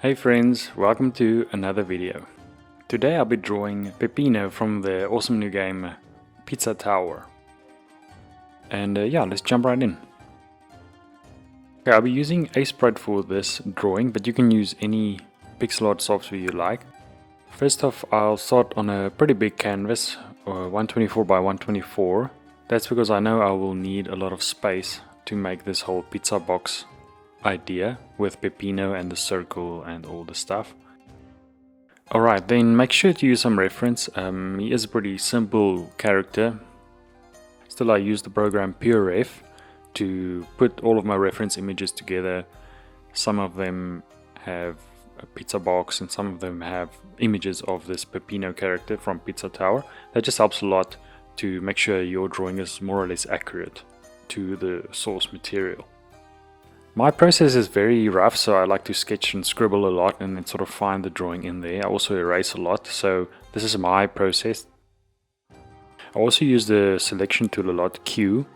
Hey friends, welcome to another video. Today I'll be drawing Peppino from the awesome new game Pizza Tower. And yeah, let's jump right in. Okay, I'll be using Sprite for this drawing, but you can use any pixel art software you like. First off, I'll start on a pretty big canvas, 124 by 124. That's because I know I will need a lot of space to make this whole pizza box idea with Peppino and the circle and all the stuff. Alright, then make sure to use some reference. He is a pretty simple character. Still, I use the program PureRef to put all of my reference images together. Some of them have a pizza box and some of them have images of this Peppino character from Pizza Tower. That just helps a lot to make sure your drawing is more or less accurate to the source material. My process is very rough, so I like to sketch and scribble a lot and then sort of find the drawing in there. I also erase a lot, so this is my process. I also use the selection tool a lot, Q,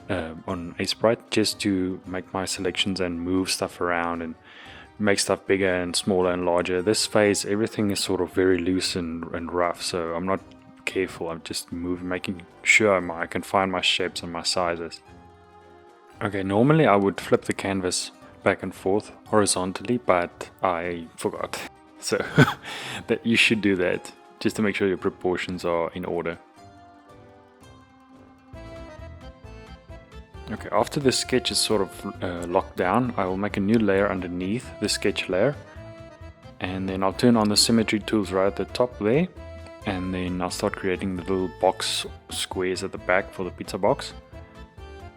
on Sprite, just to make my selections and move stuff around and make stuff bigger and smaller and larger. This phase, everything is sort of very loose and rough, so I'm not careful. I'm just making sure I can find my shapes and my sizes. Okay, normally I would flip the canvas back and forth horizontally, but I forgot. So that you should do that just to make sure your proportions are in order. Okay, after the sketch is sort of locked down, I will make a new layer underneath the sketch layer. And then I'll turn on the symmetry tools right at the top there. And then I'll start creating the little box squares at the back for the pizza box.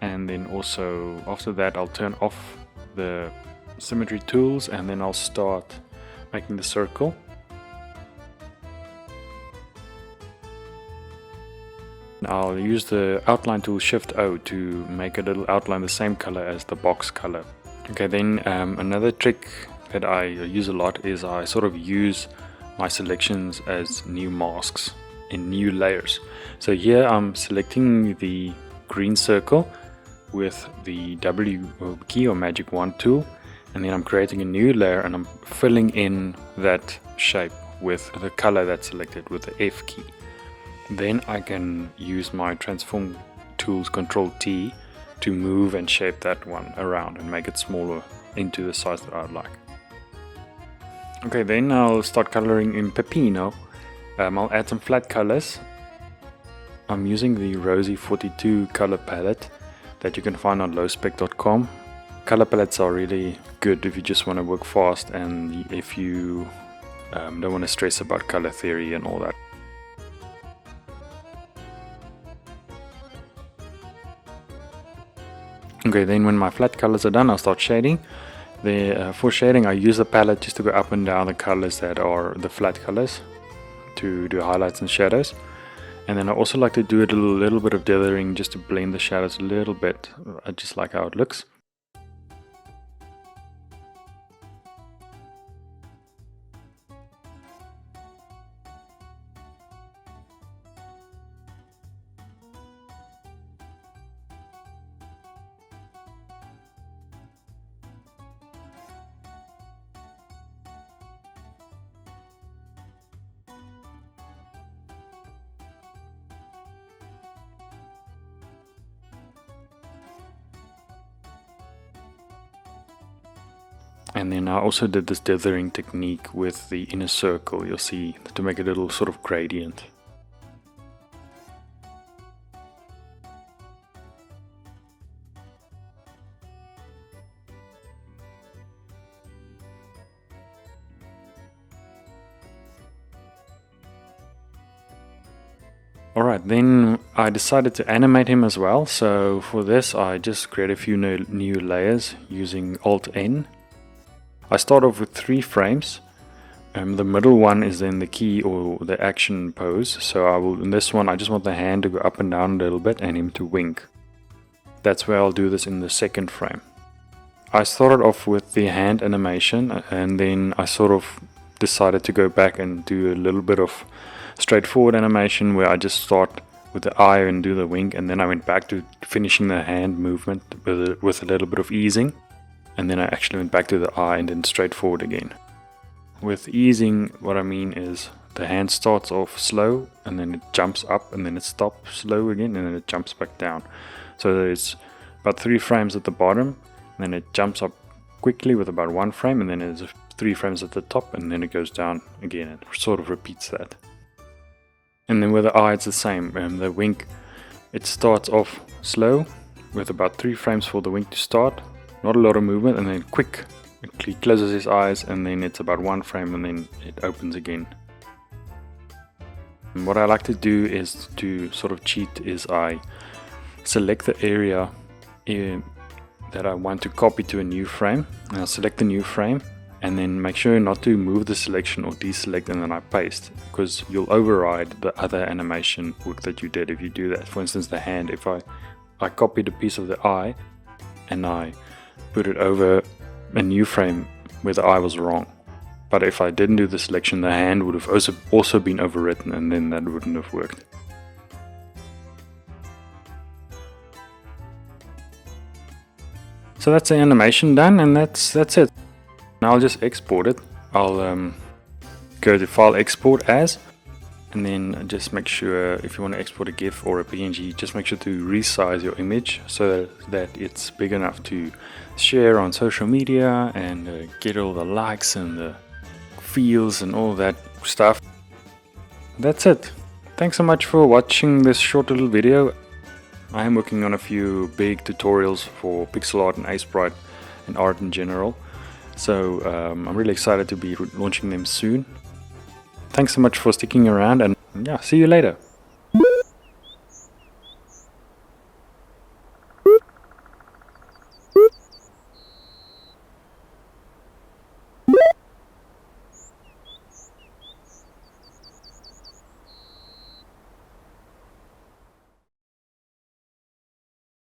And then also after that I'll turn off the symmetry tools and then I'll start making the circle. I'll use the outline tool Shift O to make a little outline the same color as the box color. Okay, then another trick that I use a lot is I sort of use my selections as new masks in new layers. So here I'm selecting the green circle with the W key or magic wand tool, and then I'm creating a new layer and I'm filling in that shape with the color that's selected with the F key. Then I can use my transform tools Control T to move and shape that one around and make it smaller into the size that I'd like. Okay, then I'll start coloring in Peppino. I'll add some flat colors. I'm using the Rosy 42 color palette that you can find on lowspec.com. Color palettes are really good if you just want to work fast and if you don't want to stress about color theory and all that. Okay, then when my flat colors are done, I'll start shading. For shading, I use the palette just to go up and down the colors that are the flat colors to do highlights and shadows. And then I also like to do a little bit of dithering just to blend the shadows a little bit. I just like how it looks. And then I also did this dithering technique with the inner circle, you'll see, to make a little sort of gradient. Alright, then I decided to animate him as well, so for this I just create a few new layers using Alt-N. I start off with 3 frames. The middle one is then the key or the action pose. So in this one I just want the hand to go up and down a little bit and him to wink. That's where I'll do this in the second frame. I started off with the hand animation and then I sort of decided to go back and do a little bit of straightforward animation where I just start with the eye and do the wink, and then I went back to finishing the hand movement with a little bit of easing. And then I actually went back to the eye and then straight forward again. With easing, what I mean is the hand starts off slow and then it jumps up and then it stops slow again and then it jumps back down. So there's about 3 frames at the bottom, and then it jumps up quickly with about 1 frame, and then there's 3 frames at the top, and then it goes down again. It sort of repeats that. And then with the eye it's the same. The wink, it starts off slow with about 3 frames for the wink to start, not a lot of movement, and then quick. He closes his eyes and then it's about 1 frame and then it opens again. And what I like to do is to sort of cheat is I select the area that I want to copy to a new frame, and I'll select the new frame and then make sure not to move the selection or deselect, and then I paste, because you'll override the other animation work that you did if you do that. For instance, the hand, if I copied a piece of the eye and I put it over a new frame where the eye was wrong, but if I didn't do the selection, the hand would have also been overwritten, and then that wouldn't have worked. So that's the animation done, and that's it. Now I'll just export it. I'll go to File, Export As, and then just make sure, if you want to export a GIF or a PNG, just make sure to resize your image so that it's big enough to share on social media and get all the likes and the feels and all that stuff. That's it. Thanks so much for watching this short little video. I am working on a few big tutorials for pixel art and Aseprite and art in general. So I'm really excited to be launching them soon. Thanks so much for sticking around, and yeah, see you later.